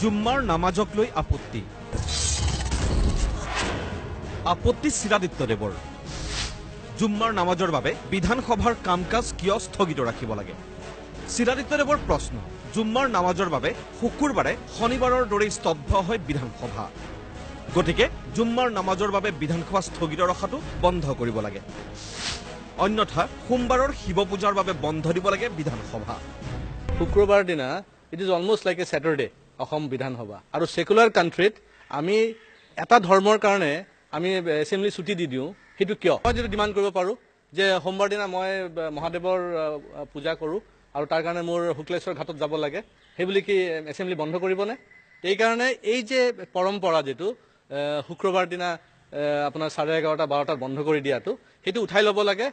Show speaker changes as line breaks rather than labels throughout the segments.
জুম্মাৰ নামাজক লৈ আপত্তি চিৰাদিত্যদেৱৰ। জুম্মাৰ নামাজৰ বাবে বিধানসভাৰ কাম কাজ কিয় স্থগিত ৰাখিব লাগে? চিৰাদিত্যদেৱৰ প্ৰশ্ন, জুম্মাৰ নামাজৰ বাবে শুকুৰবাৰে শনিবাৰৰ দৰেই স্তব্ধ হয় বিধানসভা। গতিকে জুম্মাৰ নামাজৰ বাবে বিধানসভা স্থগিত ৰখাটো বন্ধ কৰিব লাগে। অন্যথা সোমবাৰৰ শিৱ পূজাৰ বাবে বন্ধ দিব লাগে বিধানসভা।
শুক্ৰবাৰ দিনা it is almost like a Saturday Assam বিধানসভা, আৰু ছেকুলাৰ কাণ্ট্ৰিত আমি এটা ধৰ্মৰ কাৰণে আমি এছেম্বলি ছুটি দি দিওঁ, সেইটো কিয়? মই যিটো ডিমাণ্ড কৰিব পাৰোঁ যে সোমবাৰ দিনা মই মহাদেৱৰ পূজা কৰোঁ আৰু তাৰ কাৰণে মোৰ শুক্লেশ্বৰ ঘাটত যাব লাগে, সেই বুলি কি এছেম্বলি বন্ধ কৰিবনে? এইকাৰণে এই যে পৰম্পৰা যিটো শুক্ৰবাৰ দিনা আপোনাৰ 11:30 12টাত বন্ধ কৰি দিয়াটো, সেইটো উঠাই ল'ব লাগে।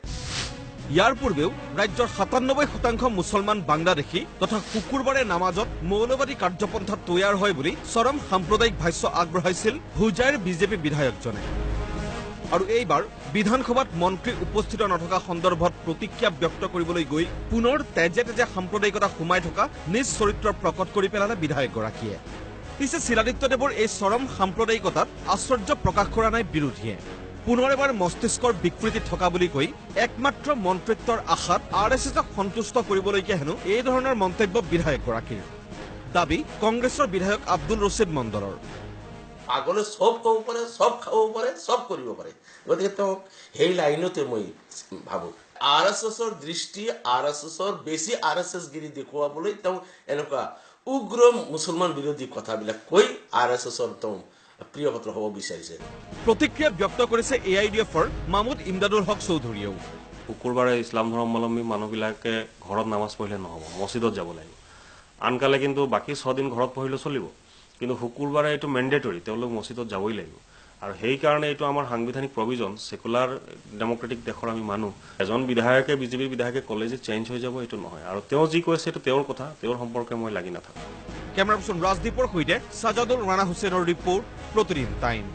ইয়াৰ পূৰ্বেও ৰাজ্যৰ 97% মুছলমান বাংলাদেশী তথা শুকুৰবাৰে নামাজত মৌলবাদী কাৰ্যপন্থা তৈয়াৰ হয় বুলি চৰম সাম্প্ৰদায়িক ভাষ্য আগবঢ়াইছিল হোজাইৰ বিজেপি বিধায়কজনে। আৰু এইবাৰ বিধানসভাত মন্ত্ৰী উপস্থিত নথকা সন্দৰ্ভত প্ৰতিক্ৰিয়া ব্যক্ত কৰিবলৈ গৈ পুনৰ তেজে তেজে সাম্প্ৰদায়িকতা সোমাই থকা নিজ চৰিত্ৰ প্ৰকট কৰি পেলালে বিধায়কগৰাকীয়ে। পিছে চিৰাদিত্যদেৱৰ এই চৰম সাম্প্ৰদায়িকতাত আশ্চৰ্য প্ৰকাশ কৰা নাই বিৰোধীয়ে। পুনৰ এবাৰ মস্তিষ্কৰ বিকৃতি থকা বুলি কৈ একমাত্ৰ মন্ত্ৰিত্বৰ আশাত RSSক সন্তুষ্ট কৰিবলৈকে হেনো এই ধৰণৰ মন্তব্য বিধায়কগৰাকীৰ। দাবী কংগ্ৰেছৰ বিধায়ক আব্দুল ৰছিদ মণ্ডলৰ।
আগলৈ সব ক'ব পাৰে, সব খাব পাৰে, সব কৰিব পাৰে, গতিকে তেওঁক সেই লাইনতে মই ভাবোঁ RSSৰ দৃষ্টি RSSৰ বেছি RSS গিৰি দেখুৱাবলৈ তেওঁ এনেকুৱা উগ্ৰ মুছলমান বিৰোধী কথাবিলাক কৈ RSSৰ তেওঁ প্ৰিয় পাত্ৰ হ'ব বিচাৰিছে।
প্ৰতিক্ৰিয়া ব্যক্ত কৰিছে AIDFৰ মাহমুদ ইমদাদুল হক চৌধুৰীয়েও।
শুকুৰবাৰে ইছলাম ধৰ্মাৱলম্বী মানুহবিলাকে ঘৰত নামাজ পঢ়িলে নহ'ব, মছজিদত যাব লাগিব। আনকালে কিন্তু বাকী 6 দিন ঘৰত পঢ়িলে চলিব, কিন্তু শুকুৰবাৰে এইটো মেণ্ডেটৰী, তেওঁলোক মছজিদত যাবই লাগিব। আৰু সেইকাৰণে এইটো আমাৰ সাংবিধানিক প্ৰভিজন, ছেকুলাৰ ডেমক্ৰেটিক দেশৰ আমি মানুহ। এজন বিধায়কে বিজেপিৰ বিধায়কে ক'লে যে চেঞ্জ হৈ যাব, এইটো নহয়। আৰু তেওঁ যি কৈছে এইটো তেওঁৰ কথা, তেওঁৰ সম্পৰ্কে মই লাগি নাথাকোঁ।
কেমেৰা পাৰ্চন ৰাজদীপৰ সৈতে ছাজাদুল ৰাণা হুছেইনৰ ৰিপৰ্ট, প্ৰতিদিন টাইম।